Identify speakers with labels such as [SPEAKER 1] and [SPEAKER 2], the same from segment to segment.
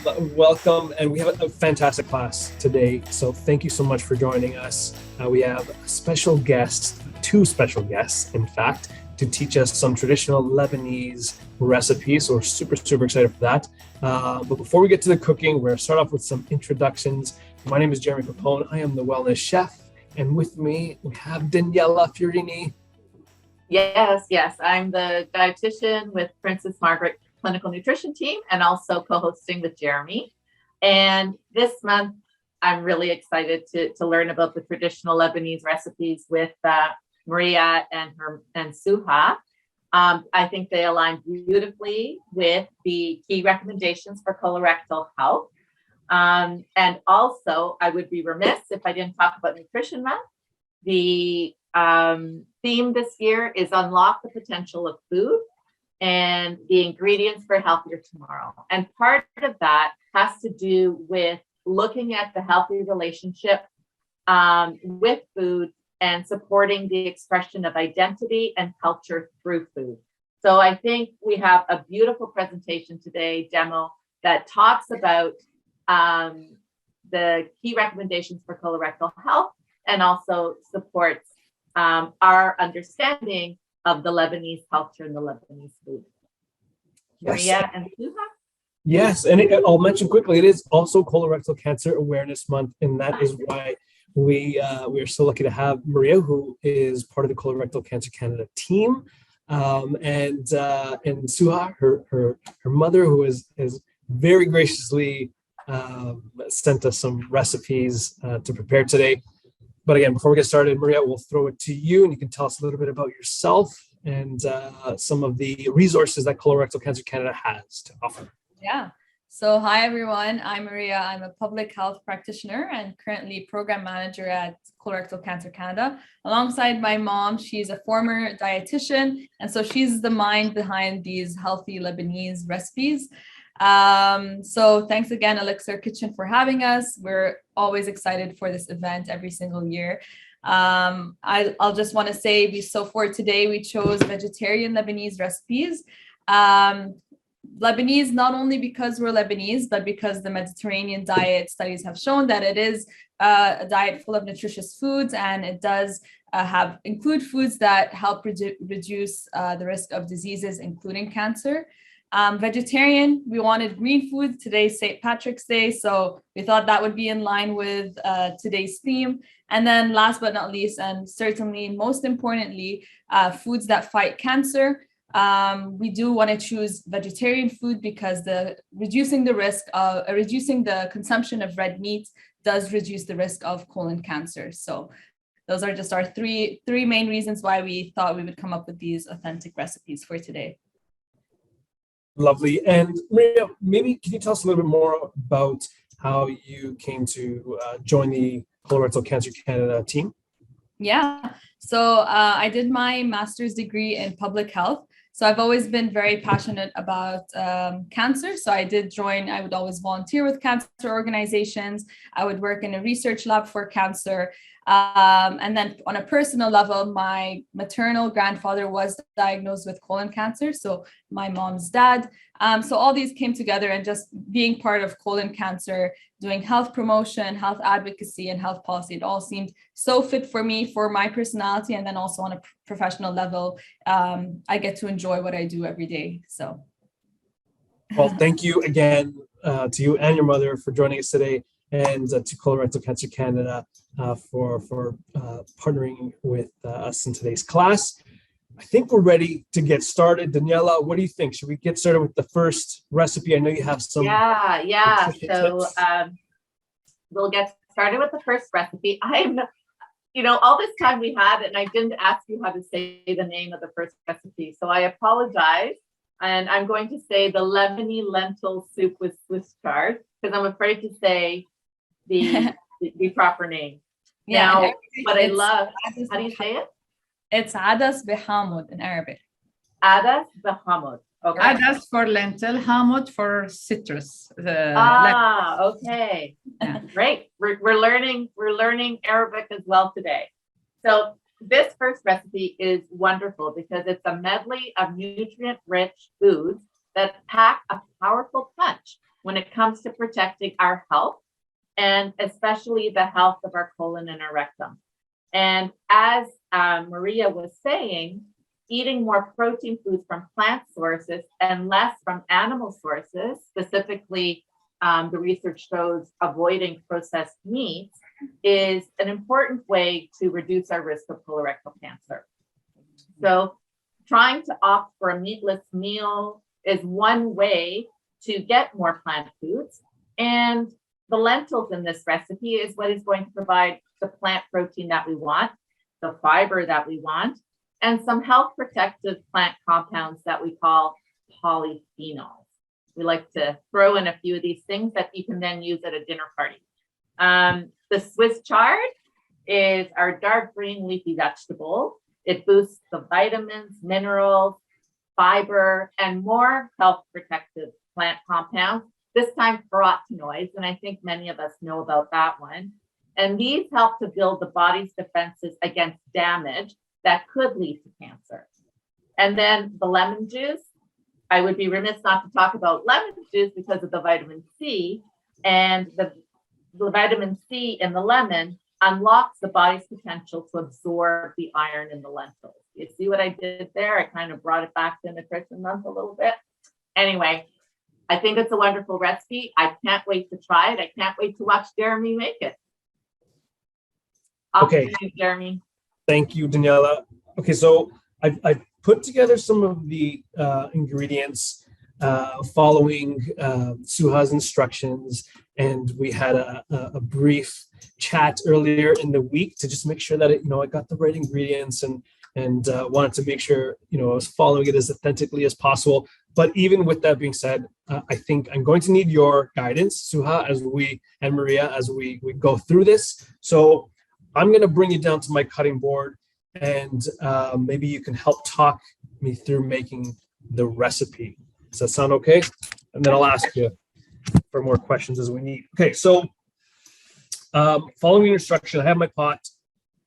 [SPEAKER 1] Welcome, and we have a fantastic class today. So thank you so much for joining us. We have a special guest, two special guests, in fact, to teach us some traditional Lebanese recipes. So we're super excited for that. But before we get to the cooking, we're going to start off with some introductions. My name is Jeremy Papone. I am the wellness chef, and with me we have Daniela Fiorini.
[SPEAKER 2] Yes. I'm the dietitian with Princess Margaret Clinical Nutrition Team and also co-hosting with Jeremy. And this month, I'm really excited to learn about the traditional Lebanese recipes with Maria and Suha. I think they align beautifully with the key recommendations for colorectal health. And also, I would be remiss if I didn't talk about Nutrition Month. The theme this year is Unlock the Potential of Food and the ingredients for a healthier tomorrow. And part of that has to do with looking at the healthy relationship with food and supporting the expression of identity and culture through food. So I think we have a beautiful presentation today, demo, that talks about the key recommendations for colorectal health and also supports our understanding of the Lebanese culture and the Lebanese food.
[SPEAKER 1] Yes.
[SPEAKER 2] Maria and Suha?
[SPEAKER 1] Yes, and I'll mention quickly, it is also Colorectal Cancer Awareness Month, and that is why we are so lucky to have Maria, who is part of the Colorectal Cancer Canada team, and Suha, her mother, who has very graciously sent us some recipes to prepare today. But again, before we get started, Maria, we'll throw it to you, and you can tell us a little bit about yourself and some of the resources that Colorectal Cancer Canada has to offer.
[SPEAKER 3] Yeah. So hi, everyone. I'm Maria. I'm a public health practitioner and currently program manager at Colorectal Cancer Canada. Alongside my mom, she's a former dietitian. And so she's the mind behind these healthy Lebanese recipes. So thanks again, ELLICSR Kitchen, for having us. We're always excited for this event every single year. I'll just want to say, so for today, we chose vegetarian Lebanese recipes. Lebanese, not only because we're Lebanese, but because the Mediterranean diet studies have shown that it is a diet full of nutritious foods, and it does include foods that help reduce the risk of diseases, including cancer. Vegetarian, we wanted green food. Today's St. Patrick's Day, so we thought that would be in line with today's theme. And then last but not least, and certainly most importantly, foods that fight cancer. We do want to choose vegetarian food because reducing the consumption of red meat does reduce the risk of colon cancer. So those are just our three main reasons why we thought we would come up with these authentic recipes for today.
[SPEAKER 1] Lovely. And Maria, maybe can you tell us a little bit more about how you came to join the Colorectal Cancer Canada team?
[SPEAKER 3] Yeah. So I did my master's degree in public health. So I've always been very passionate about cancer. So I would always volunteer with cancer organizations. I would work in a research lab for cancer. And then on a personal level, my maternal grandfather was diagnosed with colon cancer. So my mom's dad. So all these came together, and just being part of colon cancer, doing health promotion, health advocacy, and health policy, it all seemed so fit for me, for my personality. And then also on a professional level, I get to enjoy what I do every day. So.
[SPEAKER 1] Well, thank you again to you and your mother for joining us today, and to Colorectal Cancer Canada for partnering with us in today's class. I think we're ready to get started. Daniela, what do you think? Should we get started with the first recipe? I know you have some.
[SPEAKER 2] Yeah. So we'll get started with the first recipe. All this time we had, and I didn't ask you how to say the name of the first recipe. So I apologize. And I'm going to say the lemony lentil soup with Swiss chard, because I'm afraid to say the proper name.
[SPEAKER 3] Yeah,
[SPEAKER 2] now, but I love, how do you say it?
[SPEAKER 3] It's adas behamod in Arabic.
[SPEAKER 2] Adas behamod. Okay.
[SPEAKER 4] Adas for lentil, hamod for citrus.
[SPEAKER 2] Okay.
[SPEAKER 4] Yeah.
[SPEAKER 2] Great. We're learning Arabic as well today. So this first recipe is wonderful because it's a medley of nutrient-rich foods that pack a powerful punch. when it comes to protecting our health, and especially the health of our colon and our rectum. And as Maria was saying, eating more protein foods from plant sources and less from animal sources, specifically the research shows avoiding processed meats, is an important way to reduce our risk of colorectal cancer. So trying to opt for a meatless meal is one way to get more plant foods. And the lentils in this recipe is what is going to provide the plant protein that we want, the fiber that we want, and some health protective plant compounds that we call polyphenols. We like to throw in a few of these things that you can then use at a dinner party. The Swiss chard is our dark green leafy vegetable. It boosts the vitamins, minerals, fiber, and more health protective plant compounds, this time carotenoids, and I think many of us know about that one. And these help to build the body's defenses against damage that could lead to cancer. And then the lemon juice, I would be remiss not to talk about lemon juice because of the vitamin C, and the vitamin C in the lemon unlocks the body's potential to absorb the iron in the lentils. You see what I did there? I kind of brought it back to Nutrition Month a little bit. Anyway, I think it's a wonderful recipe. I can't wait to try it. I can't wait to watch Jeremy make it.
[SPEAKER 1] Okay.
[SPEAKER 2] Jeremy.
[SPEAKER 1] Thank you, Daniela. Okay, so I've put together some of the ingredients following Suha's instructions, and we had a brief chat earlier in the week to just make sure that I got the right ingredients and wanted to make sure I was following it as authentically as possible. But even with that being said, I think I'm going to need your guidance, Suha, and Maria, as we go through this. So I'm going to bring you down to my cutting board, and maybe you can help talk me through making the recipe. Does that sound okay? And then I'll ask you for more questions as we need. Okay, so following your instruction, I have my pot,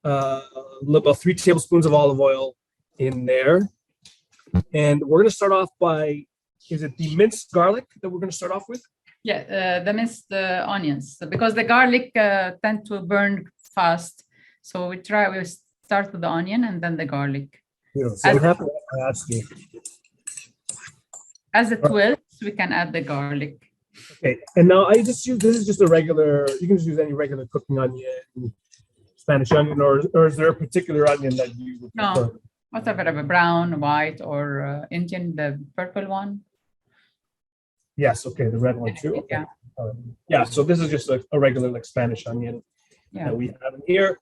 [SPEAKER 1] about 3 tablespoons of olive oil in there. And we're going to start off by, is it the minced garlic that we're going to start off with?
[SPEAKER 4] Yeah, the minced onions, because the garlic tend to burn fast. So we start with the onion and then the garlic.
[SPEAKER 1] Beautiful. So what happened? I asked you.
[SPEAKER 4] As it wilts, we can add the garlic.
[SPEAKER 1] Okay, and now this is just a regular, you can just use any regular cooking onion, Spanish onion, or is there a particular onion that you would prefer?
[SPEAKER 4] No, whatever, brown, white, or Indian, the purple one.
[SPEAKER 1] Yes, okay, the red one too. Okay.
[SPEAKER 4] Yeah.
[SPEAKER 1] Yeah, so this is just a regular Spanish onion that we have in here.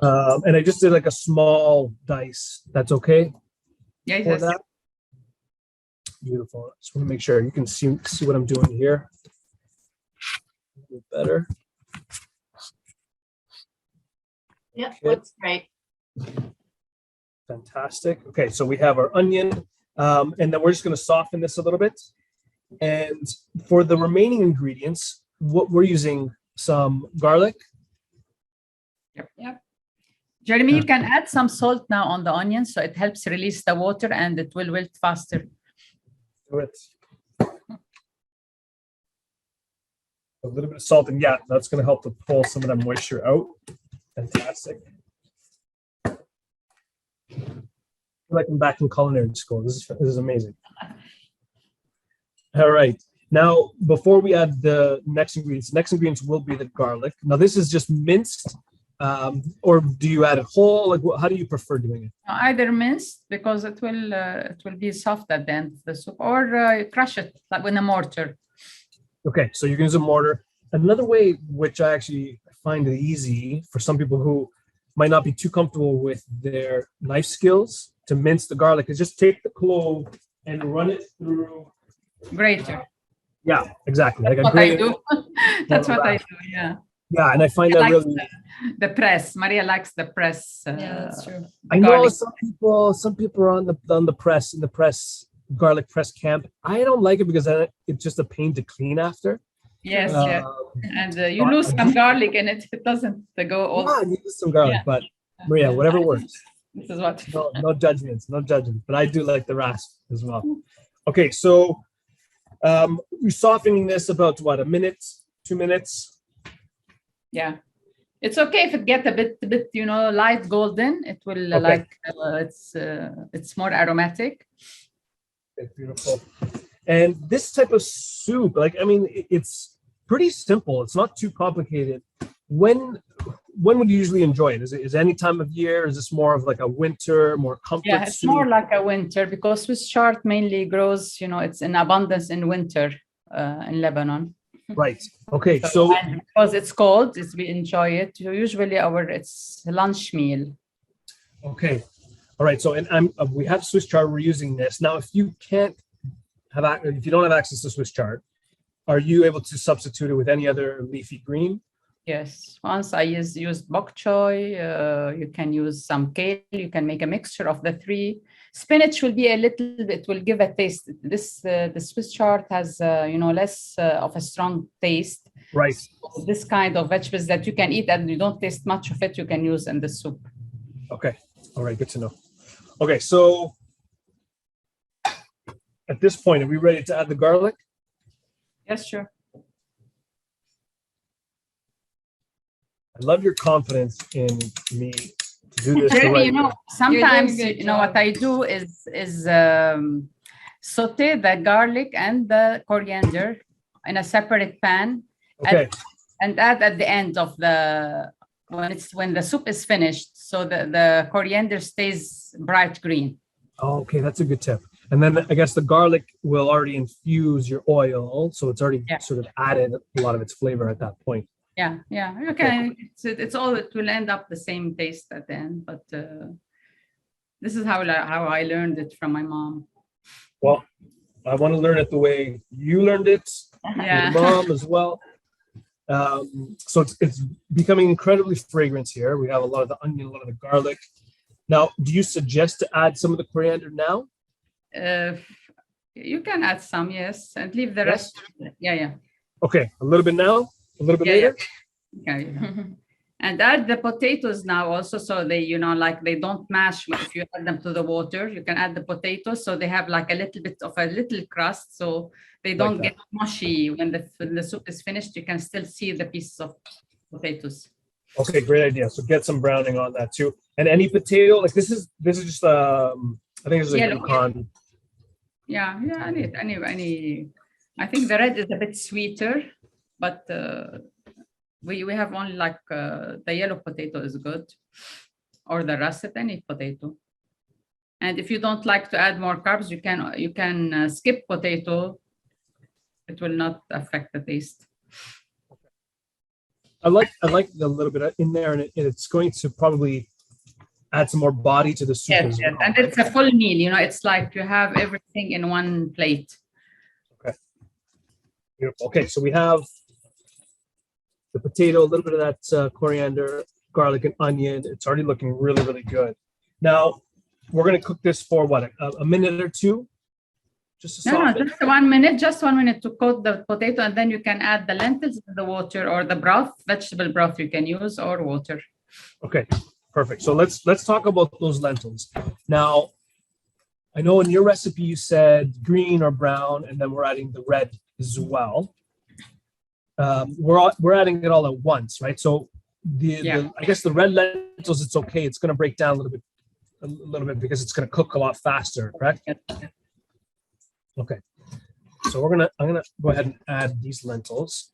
[SPEAKER 1] And I just did a small dice. That's okay?
[SPEAKER 4] Yes.
[SPEAKER 1] That? Beautiful. Just want to make sure you can see what I'm doing here. A little better.
[SPEAKER 2] Yep, looks great.
[SPEAKER 1] Fantastic. Okay, so we have our onion, and then we're just going to soften this a little bit. And for the remaining ingredients, what we're using some garlic.
[SPEAKER 4] Yep. Jeremy, you can add some salt now on the onion, so it helps release the water and it will wilt faster.
[SPEAKER 1] Do it. A little bit of salt, and yeah, that's going to help to pull some of that moisture out. Fantastic. I feel like I'm back in culinary school. This is amazing. All right. Now, before we add the next ingredients will be the garlic. Now, this is just minced, or do you add it whole? How do you prefer doing it?
[SPEAKER 4] Either minced, because it will be soft at the end of the soup, or crush it like with a mortar.
[SPEAKER 1] Okay, so you can use a mortar. Another way, which I actually find it easy for some people who might not be too comfortable with their knife skills to mince the garlic, is just take the clove and run it through
[SPEAKER 4] Grater.
[SPEAKER 1] Yeah, exactly.
[SPEAKER 4] That's what I do. That's what I do. Yeah.
[SPEAKER 1] Yeah, and I find that really
[SPEAKER 4] the press. Maria likes the press.
[SPEAKER 3] Yeah, that's true.
[SPEAKER 1] I know some people are on the press garlic press camp. I don't like it because then it's just a pain to clean after.
[SPEAKER 4] Yes, and you lose some garlic in it. It doesn't go all.
[SPEAKER 1] Yeah, you lose some garlic, but Maria, whatever works.
[SPEAKER 4] This is what.
[SPEAKER 1] No judgments, but I do like the rasp as well. Okay, so We're softening this about what, a minute, 2 minutes?
[SPEAKER 4] Yeah. It's okay if it get a bit, light golden. It will
[SPEAKER 1] Okay.
[SPEAKER 4] it's more aromatic.
[SPEAKER 1] Okay, beautiful. And this type of soup, it's pretty simple. It's not too complicated. When would you usually enjoy it? Is it any time of year? Is this more of like a winter, more comfort
[SPEAKER 4] Yeah, it's
[SPEAKER 1] soup?
[SPEAKER 4] more like a winter because Swiss chard mainly grows, it's in abundance in winter in Lebanon.
[SPEAKER 1] Right. Okay. So
[SPEAKER 4] and because it's cold, we enjoy it. Usually it's lunch meal.
[SPEAKER 1] okay. All right. So we have Swiss chard. We're using this now. If you don't have access to Swiss chard, are you able to substitute it with any other leafy green?
[SPEAKER 4] Yes. Once I used bok choy. You can use some kale. You can make a mixture of the three. Spinach will be a little bit, will give a taste. The Swiss chard has, less of a strong taste.
[SPEAKER 1] Right.
[SPEAKER 4] So this kind of vegetables that you can eat and you don't taste much of it, you can use in the soup.
[SPEAKER 1] Okay. All right. Good to know. Okay. So at this point, are we ready to add the garlic?
[SPEAKER 4] Yes, sure.
[SPEAKER 1] I love your confidence in me to do this.
[SPEAKER 4] Jeremy, sometimes,
[SPEAKER 3] You're doing a good
[SPEAKER 4] what
[SPEAKER 3] job.
[SPEAKER 4] I do is saute the garlic and the coriander in a separate pan.
[SPEAKER 1] Okay.
[SPEAKER 4] And add at the end of when the soup is finished, so the coriander stays bright green.
[SPEAKER 1] Oh, okay. That's a good tip. And then I guess the garlic will already infuse your oil. So it's already sort of added a lot of its flavor at that point.
[SPEAKER 4] Yeah. Okay. It's all, it will end up the same taste at the end, but this is how I learned it from my mom.
[SPEAKER 1] Well, I want to learn it the way you learned it.
[SPEAKER 4] Yeah.
[SPEAKER 1] Your mom as well. So it's becoming incredibly fragrant here. We have a lot of the onion, a lot of the garlic. Now, do you suggest to add some of the coriander now?
[SPEAKER 4] You can add some, yes, and leave the rest. Yeah.
[SPEAKER 1] Okay, a little bit now, a little bit later.
[SPEAKER 4] Yeah. And add the potatoes now also, so they, they don't mash. If you add them to the water, you can add the potatoes, so they have like a little bit of a little crust, so they don't get mushy. When the soup is finished, you can still see the pieces of potatoes.
[SPEAKER 1] Okay, great idea. So get some browning on that too. And any potato, like this is just I think this is a Yukon.
[SPEAKER 4] Yeah. Any. I think the red is a bit sweeter, but we have only like the yellow potato is good, or the russet, any potato. And if you don't like to add more carbs, you can skip potato. It will not affect the taste.
[SPEAKER 1] I like the little bit in there, and it's going to probably add some more body to the soup.
[SPEAKER 4] Yes,
[SPEAKER 1] as well,
[SPEAKER 4] and
[SPEAKER 1] right?
[SPEAKER 4] it's a full meal. It's like you have everything in one plate.
[SPEAKER 1] Okay. Beautiful. Okay, so we have the potato, a little bit of that coriander, garlic, and onion. It's already looking really, really good. Now we're going to cook this for what, a minute or two? Just to soften?
[SPEAKER 4] Just 1 minute. Just 1 minute to coat the potato, and then you can add the lentils in the water, or the broth, vegetable broth you can use, or water.
[SPEAKER 1] Okay, perfect. So let's talk about those lentils. Now, I know in your recipe you said green or brown, and then we're adding the red as well. We're adding it all at once, right? So I guess the red lentils, it's okay. It's going to break down a little bit because it's going to cook a lot faster, correct? Okay. So I'm gonna go ahead and add these lentils.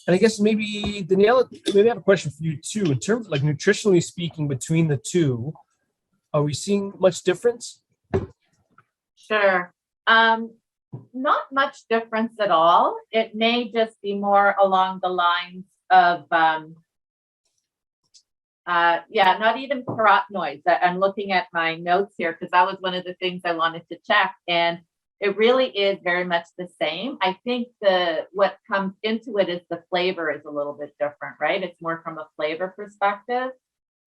[SPEAKER 1] And I guess maybe Daniela, maybe I have a question for you too. In terms of like nutritionally speaking between the two, are we seeing much difference?
[SPEAKER 2] Sure. Not much difference at all. It may just be more along the lines of, not even carotenoids. I'm looking at my notes here because that was one of the things I wanted to check. And it really is very much the same. I think what comes into it is the flavor is a little bit different, right? It's more from a flavor perspective.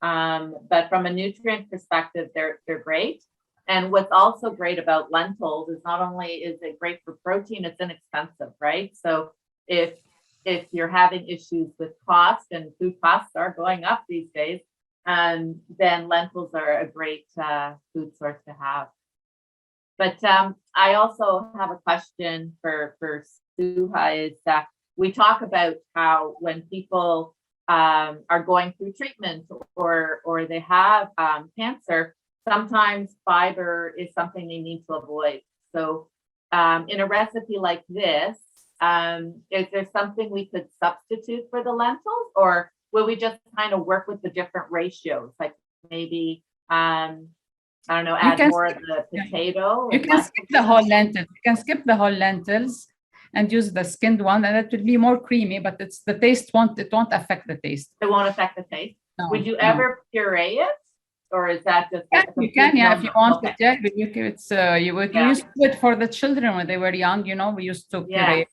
[SPEAKER 2] But from a nutrient perspective, they're great. And what's also great about lentils is not only is it great for protein, it's inexpensive, right? So if you're having issues with cost, and food costs are going up these days, then lentils are a great food source to have. But I also have a question for Suha is that we talk about how when people are going through treatment or they have cancer, sometimes fiber is something they need to avoid. So in a recipe like this, is there something we could substitute for the lentils, or will we just kind of work with the different ratios? Like maybe, I don't know, add more of the potato?
[SPEAKER 4] You can skip the whole lentils. You can skip the whole lentils and use the skinned one, and it will be more creamy, but it's the taste won't affect the taste.
[SPEAKER 2] It won't affect the taste?
[SPEAKER 4] No,
[SPEAKER 2] Would you ever puree it? Or is that just
[SPEAKER 4] you can, yeah, if you want
[SPEAKER 2] okay.
[SPEAKER 4] it, yeah. We used to do it for the children when they were young, you know, we used to puree.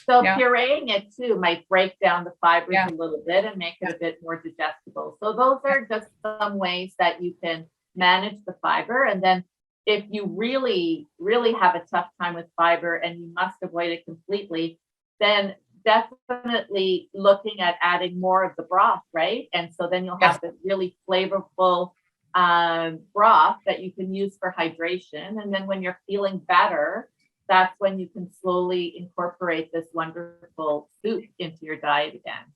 [SPEAKER 2] So pureeing it too might break down the fibers a little bit and make it a bit more digestible. So those are just some ways that you can manage the fiber. And then if you really, really have a tough time with fiber and you must avoid it completely, then definitely looking at adding more of the broth, right? And so then you'll have this really flavorful broth that you can use for hydration. And then when you're feeling better, that's when you can slowly incorporate this wonderful soup into your diet again.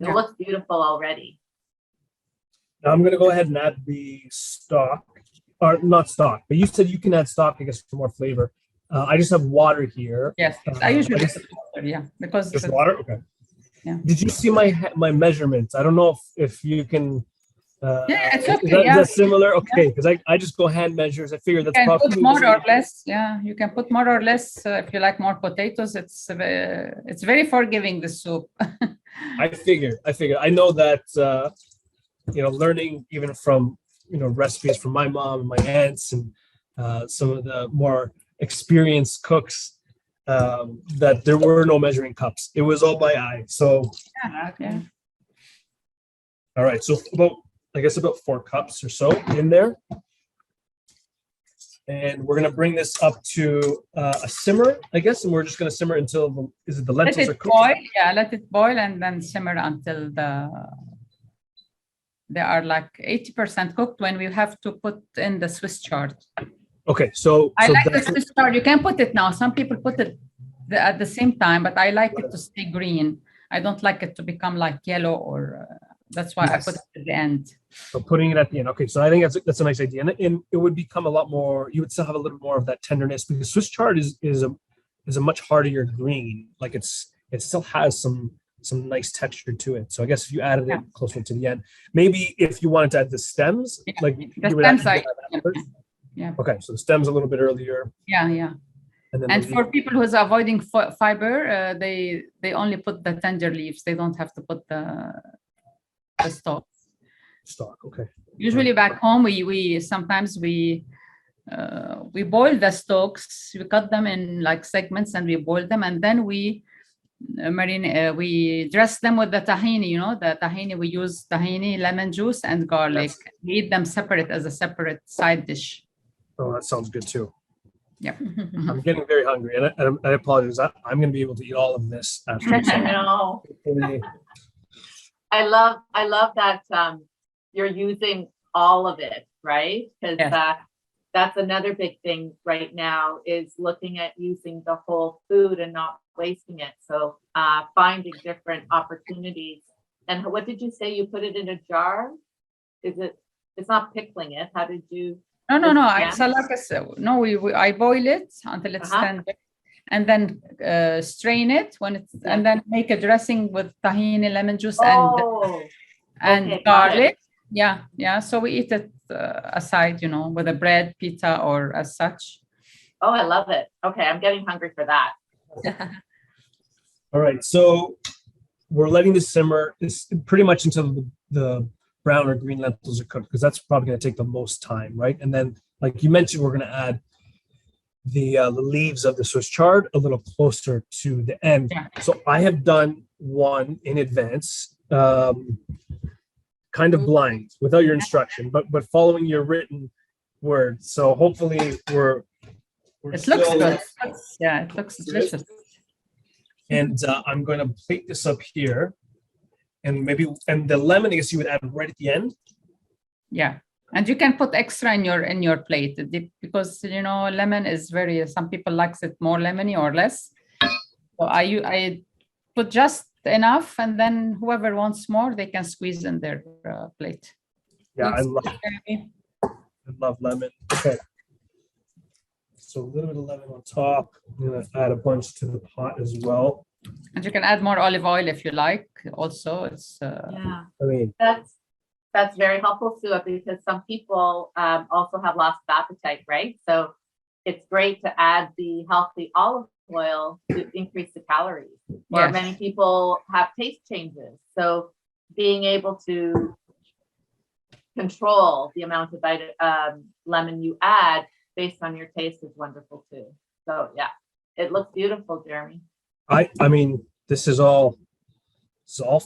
[SPEAKER 2] It looks beautiful already.
[SPEAKER 1] Now I'm going to go ahead and add the stock, or not stock, but you said you can add stock, I guess, for more flavor. I just have water here.
[SPEAKER 4] Yes, I usually put water, because
[SPEAKER 1] just water. Okay.
[SPEAKER 4] Yeah.
[SPEAKER 1] Did you see my measurements? I don't know if you can.
[SPEAKER 4] It's okay.
[SPEAKER 1] Is that similar? Okay, because I just go hand measures. I figure that's probably
[SPEAKER 4] put more or less. Yeah, you can put more or less if you like more potatoes. It's very forgiving, the soup.
[SPEAKER 1] I figure. I know that learning even from recipes from my mom and my aunts and some of the more experienced cooks, that there were no measuring cups. It was all by eye. So all right, so about 4 cups or so in there, and we're gonna bring this up to a simmer, I guess, and we're just gonna simmer until the lentils are cooked?
[SPEAKER 4] Boil. Yeah, let it boil and then simmer until they are like 80% cooked, when we have to put in the Swiss chard.
[SPEAKER 1] Okay, so
[SPEAKER 4] I like the Swiss chard. You can put it now. Some people put it at the same time, but I like it to stay green. I don't like it to become like yellow, or that's why I put it at the end.
[SPEAKER 1] So putting it at the end. Okay, so I think that's a nice idea, and it would become a lot more. You would still have a little more of that tenderness, because Swiss chard is a much hardier green. Like it still has some nice texture to it. So I guess if you added it closer to the end, maybe if you wanted to add the stems, like
[SPEAKER 4] the stems,
[SPEAKER 1] okay, so the stems a little bit earlier.
[SPEAKER 4] Yeah. And for people who's avoiding fiber, they only put the tender leaves. They don't have to put the stalk.
[SPEAKER 1] Okay.
[SPEAKER 4] Usually back home, we sometimes we boil the stalks. We cut them in like segments and we boil them, and then we dress them with the tahini. The tahini, we use tahini, lemon juice, and garlic. We eat them separate as a separate side dish.
[SPEAKER 1] Oh, that sounds good too.
[SPEAKER 4] Yeah.
[SPEAKER 1] I'm getting very hungry, and I apologize. I'm going to be able to eat all of this after.
[SPEAKER 2] I know. I love that you're using all of it, right? Because that's another big thing right now, is looking at using the whole food and not wasting it. So finding different opportunities. And what did you say? You put it in a jar? It's not pickling it. How did you? No. I boil it until it's tender, and then strain it and then make a dressing with tahini, lemon juice, and garlic. Yeah. So we eat it aside, with a bread, pita, or as such. Oh, I love it. Okay, I'm getting hungry for that.
[SPEAKER 1] All right, so we're letting this simmer pretty much until the brown or green lentils are cooked, because that's probably going to take the most time, right? And then, like you mentioned, we're going to add the leaves of the Swiss chard a little closer to the end. Yeah. So I have done one in advance, kind of blind, without your instruction, but following your written words. So hopefully we're
[SPEAKER 4] it looks good. Yeah, it looks delicious.
[SPEAKER 1] And I'm going to plate this up here. And the lemon, I guess you would add right at the end?
[SPEAKER 4] Yeah. And you can put extra in your plate because lemon is some people likes it more lemony or less. So I put just enough, and then whoever wants more, they can squeeze in their plate.
[SPEAKER 1] Yeah, I
[SPEAKER 3] Jeremy.
[SPEAKER 1] love lemon. Okay. So a little bit of lemon on top. I'm gonna add a bunch to the pot as well.
[SPEAKER 4] And you can add more olive oil if you like. Also, it's
[SPEAKER 2] Yeah,
[SPEAKER 1] I mean,
[SPEAKER 2] that's very helpful, Suha, because some people also have loss of appetite, right? So it's great to add the healthy olive oil to increase the calories. Or
[SPEAKER 4] Yes.
[SPEAKER 2] many people have taste changes. So being able to control the amount of lemon you add based on your taste is wonderful too. So yeah, it looks beautiful, Jeremy.
[SPEAKER 1] I mean, this is all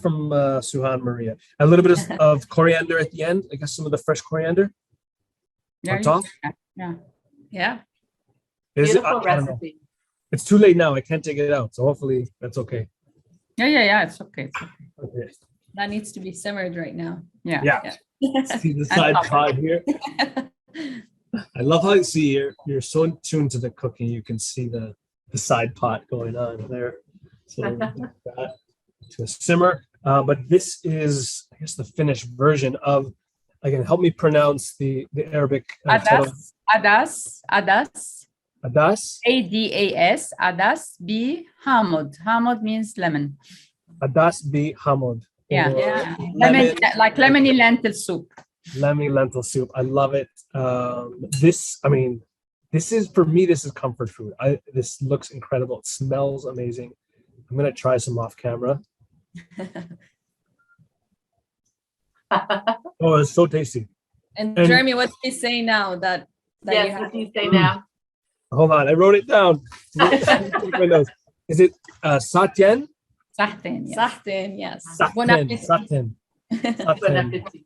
[SPEAKER 1] from Suha and Maria. A little bit of coriander at the end. I guess some of the fresh coriander on top.
[SPEAKER 3] Yeah.
[SPEAKER 1] Is it?
[SPEAKER 2] Beautiful
[SPEAKER 1] I don't know.
[SPEAKER 2] recipe.
[SPEAKER 1] It's too late now. I can't take it out. So hopefully that's okay.
[SPEAKER 4] Yeah. It's okay.
[SPEAKER 1] Okay.
[SPEAKER 3] That needs to be simmered right now.
[SPEAKER 1] Yeah. See the side pot here. I love how you see you're so tuned to the cooking. You can see the side pot going on there. So that to a simmer. But this is, I guess, the finished version of. Again, help me pronounce the Arabic title.
[SPEAKER 4] Adas.
[SPEAKER 1] Adas.
[SPEAKER 4] ADAS. Adas B Hamod. Hamod means lemon.
[SPEAKER 1] Adas bi Hamod.
[SPEAKER 4] Yeah.
[SPEAKER 1] Or
[SPEAKER 3] Yeah.
[SPEAKER 4] Lemon, like lemony lentil soup.
[SPEAKER 1] Lemony lentil soup. I love it. This is, for me, this is comfort food. This looks incredible. It smells amazing. I'm gonna try some off camera. Oh, it's so tasty.
[SPEAKER 3] And
[SPEAKER 1] And-
[SPEAKER 3] Jeremy, what do you say now that you
[SPEAKER 2] Yes,
[SPEAKER 3] have?
[SPEAKER 2] what do you say now?
[SPEAKER 1] Hold on, I wrote it down. Take my notes. Is it satien?
[SPEAKER 4] Sahtin, yes.
[SPEAKER 3] Sahtin, yes. Bon
[SPEAKER 1] Satien.
[SPEAKER 3] appetit.
[SPEAKER 1] Satien.
[SPEAKER 2] Bon
[SPEAKER 1] Satien.
[SPEAKER 2] appetit.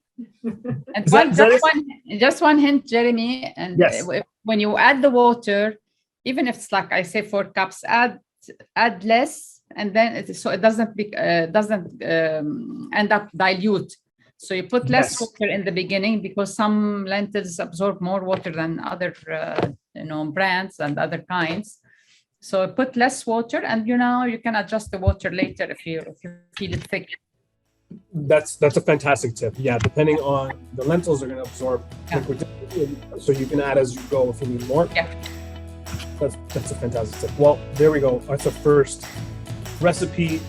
[SPEAKER 4] And
[SPEAKER 1] Is that-
[SPEAKER 4] just one hint, Jeremy. And
[SPEAKER 1] Yes.
[SPEAKER 4] when you add the water, even if it's like I say 4 cups, add less, and then so it doesn't end up dilute. So you put less
[SPEAKER 1] Yes.
[SPEAKER 4] water in the beginning because some lentils absorb more water than other brands and other kinds. So put less water, and you can adjust the water later if you feel it thick.
[SPEAKER 1] That's a fantastic tip. Yeah, depending on the lentils are going to absorb liquid, so you can add as you go if you need more.
[SPEAKER 4] Yeah.
[SPEAKER 1] That's a fantastic tip. Well, there we go. That's our first recipe